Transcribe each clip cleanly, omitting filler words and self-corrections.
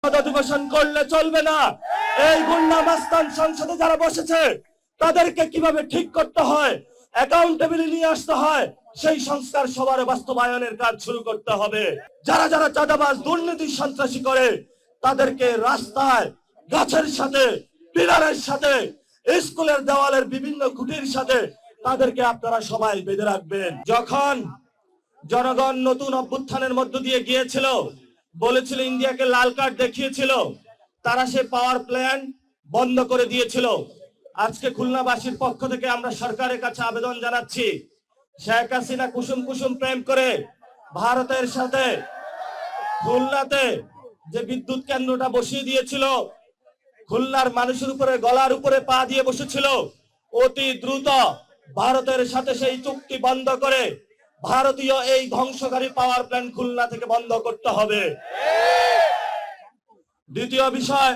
অধিবেশন করলে চলবে না। এই গুন্ডা মাস্তান সংসদে যারা বসেছে তাদেরকে কিভাবে ঠিক করতে হয়, অ্যাকাউন্টেবিলিটি নিয়ে আসতে হয়, সেই সংস্কার সবার বাস্তবায়নের কাজ শুরু করতে হবে। যারা যারা চাঁদাবাজ দুর্নীতি সন্ত্রাসী করে তাদেরকে রাস্তায় গাছের সাথে, পিলারের সাথে, স্কুলের দেওয়ালের বিভিন্ন খুঁটির সাথে তাদেরকে আপনারা সবাই বেঁধে রাখবেন। যখন জনগণ নতুন অভ্যুত্থানের মধ্য দিয়ে গিয়েছিল, বলেছিল ইন্ডিয়াকে লাল কার্ড দেখিয়েছিল, তারা সে পাওয়ার প্ল্যান্ট বন্ধ করে দিয়েছিল। আজকে খুলনাবাসীর পক্ষ থেকে আমরা সরকারের কাছে আবেদন জানাচ্ছি, শেখ হাসিনা কুসুম কুসুম প্রেম করে ভারতের সাথে খুলনাতে যে বিদ্যুৎ কেন্দ্রটা বসিয়ে দিয়েছিল, খুলনার মানুষের উপরে গলার উপরে পা দিয়ে বসেছিল, অতি দ্রুত ভারতের সাথে সেই চুক্তি বন্ধ করে ভারতীয় এই ধ্বংসকারী পাওয়ার প্ল্যান্ট খুলনা থেকে বন্ধ করতে হবে। দ্বিতীয় বিষয়,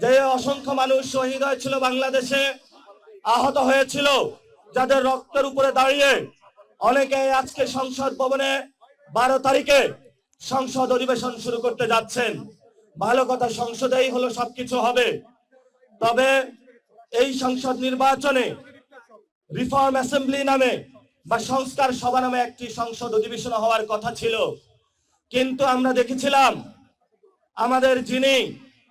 যে অসংখ্য মানুষ শহীদ হয়েছিল বাংলাদেশে, আহত হয়েছিল, যাদের রক্তের উপরে দাঁড়িয়ে অনেকে আজকে সংসদ ভবনে 12 তারিখে সংসদ অধিবেশন শুরু করতে যাচ্ছেন। ভালো কথা, সংসদেই হলো সবকিছু হবে। তবে এই সংসদ নির্বাচনে রিফর্ম অ্যাসেম্বলি নামে বা সংস্কার সভা নামে একটি সংসদ অধিবেশন হওয়ার কথা ছিল, কিন্তু আমরা দেখেছিলাম আমাদের যিনি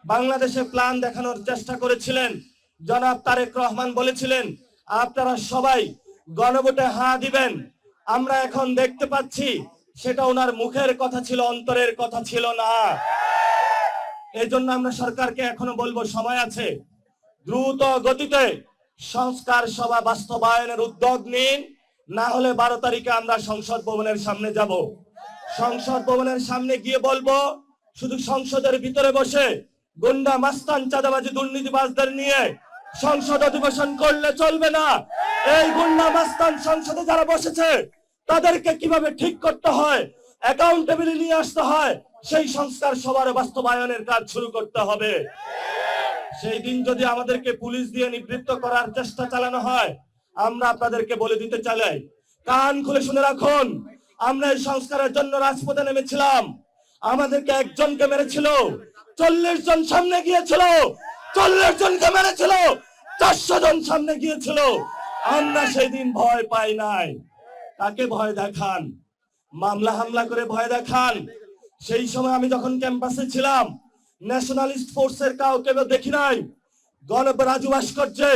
বাংলাদেশে প্ল্যান দেখানোর চেষ্টা করেছিলেন জনাব তারেক রহমান বলেছিলেন আপনারা সবাই গণভোটে হ্যাঁ দিবেন। আমরা এখন দেখতে পাচ্ছি সেটা ওনার মুখের কথা ছিল, অন্তরের কথা ছিল না। এই জন্য আমরা সরকারকে এখনো বলবো, সময় আছে, দ্রুত গতিতে সংস্কার সভা বাস্তবায়নের উদ্যোগ নিন, না হলে 12 তারিখে আমরা সংসদ ভবনের সামনে যাব। সংসদ ভবনের সামনে গিয়ে বলবো, শুধু সংসদের ভিতরে বসে গুন্ডা মাস্তান চাঁদাবাজি দুর্নীতিবাজদের নিয়ে সংসদ অধিবেশন করলে চলবে না। এই গুন্ডা মাস্তান সংসদে যারা বসেছে তাদেরকে কিভাবে ঠিক করতে হয়, অ্যাকাউন্টেবিলিটি নিয়ে আসতে হয়, সেই সংস্কার সবার বাস্তবায়নের কাজ শুরু করতে হবে। সেই দিন যদি আমাদেরকে পুলিশ দিয়ে নিবৃত্ত করার চেষ্টা চালানো হয়, আমরা আপনাদেরকে বলে দিতে চাই, কান খুলে শুনে রাখুন, আমরা এই সংস্কারের জন্য রাজপথে নেমেছিলাম। আমাদেরকে একজনকে মেরেছিল, 40 জন সামনে গিয়েছিল, 40 জনকে মেরেছিল, 400 জন সামনে গিয়েছিল। আমরা সেই দিন ভয় পাই নাই। তাকে ভয় দেখান, মামলা হামলা করে ভয় দেখান। সেই সময় আমি যখন ক্যাম্পাসে ছিলাম, ন্যাশনালিস্ট ফোর্সের কাউকে দেখি নাই। রাজু ভাস্কর্যে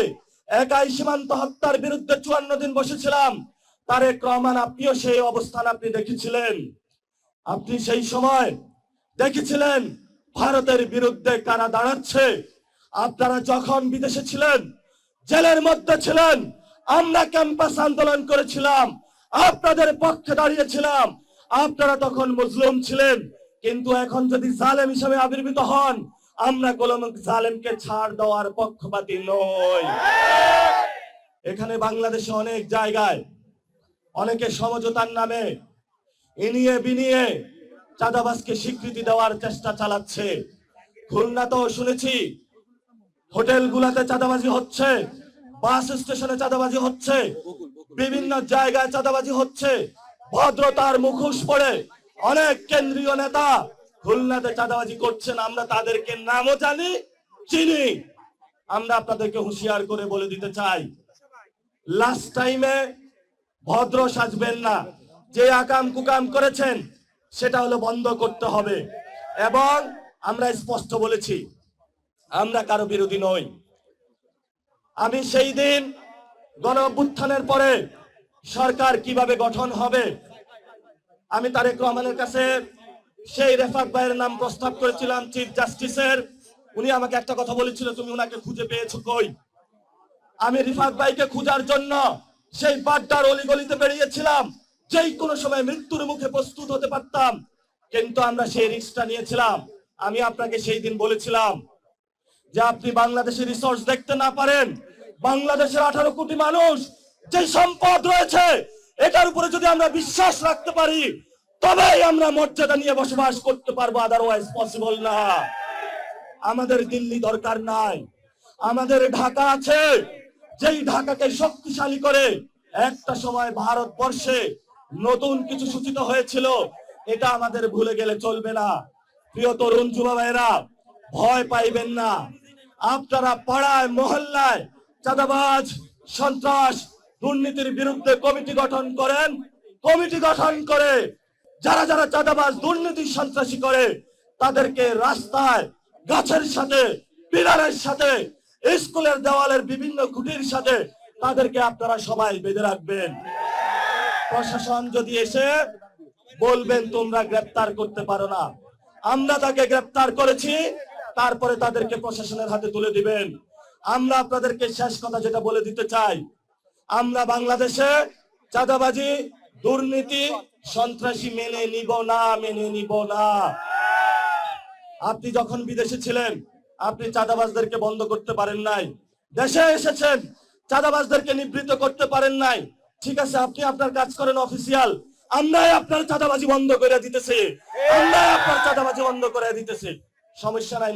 একাই সীমান্ত হত্যার বিরুদ্ধে 54 দিন বসেছিলাম। তারেক রহমান, আপনিও সেই অবস্থান আপনি দেখেছিলেন। আপনি সেই সময় দেখেছিলেন ভারতের বিরুদ্ধে কারা দাঁড়াচ্ছে। আপনারা যখন বিদেশে ছিলেন, জেলের মধ্যে ছিলেন, আমরা ক্যাম্পাস আন্দোলন করেছিলাম, আপনাদের পক্ষে দাঁড়িয়েছিলাম। আপনারা তখন মজলুম ছিলেন, কিন্তু এখন যদি জালেম হিসেবে আবির্ভূত হন, আমরা কোনো জালেমকে ছাড় দেওয়ার পক্ষপাতী নই। এখানে বাংলাদেশে অনেক জায়গায় অনেকে সমঝোতার নামে ইনিয়ে বিনিয়ে চাঁদাবাজকে স্বীকৃতি দেওয়ার চেষ্টা চালাচ্ছে। খুলনাতেও শুনেছি হোটেলগুলোতে চাঁদাবাজি হচ্ছে, বাস স্টেশনে চাঁদাবাজি হচ্ছে, বিভিন্ন জায়গায় চাঁদাবাজি হচ্ছে। ভদ্রতার মুখোশ পরে অনেক কেন্দ্রীয় নেতা খুলনাতে চাঁদাবাজি করছেন, আমরা তাদেরকে নামও জানি, চিনি। আমরা আপনাদেরকে হুঁশিয়ার করে বলে দিতে চাই, লাস্ট টাইমে ভদ্র সাজবেন না। যে আকাম কুকাম করেছেন সেটা হলো বন্ধ করতে হবে। এবং আমরা স্পষ্ট বলেছি, আমরা কারো বিরোধী নই। আমি সেই দিন গণ অভ্যুত্থানের পরে সরকার কিভাবে গঠন হবে, আমি তারেক রহমানের কাছে সেই রেফাত ভাইয়ের নাম প্রস্তাব করেছিলাম, চিফ জাস্টিসের। উনি আমাকে একটা কথা বলেছিল, তুমি উনাকে খুঁজে পেয়েছো কই? আমি রিফাত ভাইকে খোঁজার জন্য সেই বাড্ডার অলিগলিতে বেরিয়েছিলাম, যেই কোনো সময় মৃত্যুর মুখে প্রস্তুত হতে পারতাম, কিন্তু আমরা সেই রিস্কটা নিয়েছিলাম। আমি আপনাকে সেই দিন বলেছিলাম যে আপনি বাংলাদেশের রিসোর্স দেখতে না পারেন, বাংলাদেশের 18 কোটি মানুষ যে সম্পদ রয়েছে এটার উপরে যদি আমরা বিশ্বাস রাখতে পারি, তবেই আমরা মর্যাদা নিয়ে বসবাস করতে পারবো, আদারওয়াইজ পসিবল না। আমাদের দিল্লি দরকার নাই, আমাদের ঢাকা আছে, যেই ঢাকাকে শক্তিশালী করে একটা সময় ভারতবর্ষে নতুন কিছু সূচিত হয়েছিল, এটা আমাদের ভুলে গেলে চলবে না। প্রিয় তরুণ যুবা ভাইরা, ভয় পাইবেন না। আপনারা পাড়ায় মহল্লায় চাঁদাবাজ, সন্ত্রাস, দুর্নীতির বিরুদ্ধে কমিটি গঠন করেন। কমিটি গঠন করে যারা যারা চাঁদাবাজ, দুর্নীতি, সন্ত্রাসী করে তাদেরকে রাস্তায় গাছের সাথে, পিলারের সাথে, স্কুলের দেওয়ালের বিভিন্ন খুঁটির সাথে তাদেরকে আপনারা সবাই বেঁধে রাখবেন। প্রশাসন যদি এসে বলবেন তোমরা গ্রেফতার করতে পারো না, আমরা তাকে গ্রেফতার করেছি, তারপরে তাদেরকে প্রশাসনের হাতে তুলে দিবেন। আমরা আপনাদেরকে শেষ কথা যেটা বলে দিতে চাই, আমরা বাংলাদেশে চাঁদাবাজি, দুর্নীতি, সন্ত্রাসী মেনে নিব না, মেনে নিব না। আপনি যখন বিদেশে ছিলেন আপনি চাঁদাবাজদেরকে বন্ধ করতে পারেন নাই, দেশে এসেছেন চাঁদাবাজদেরকে নিবৃত্ত করতে পারেন নাই। ঠিক আছে, আপনি আপনার কাজ করেন অফিসিয়াল, আমরাই আপনার চাঁদাবাজি বন্ধ করে দিতেছি, আমরাই আপনার চাঁদাবাজি বন্ধ করে দিতেছি, সমস্যা নাই।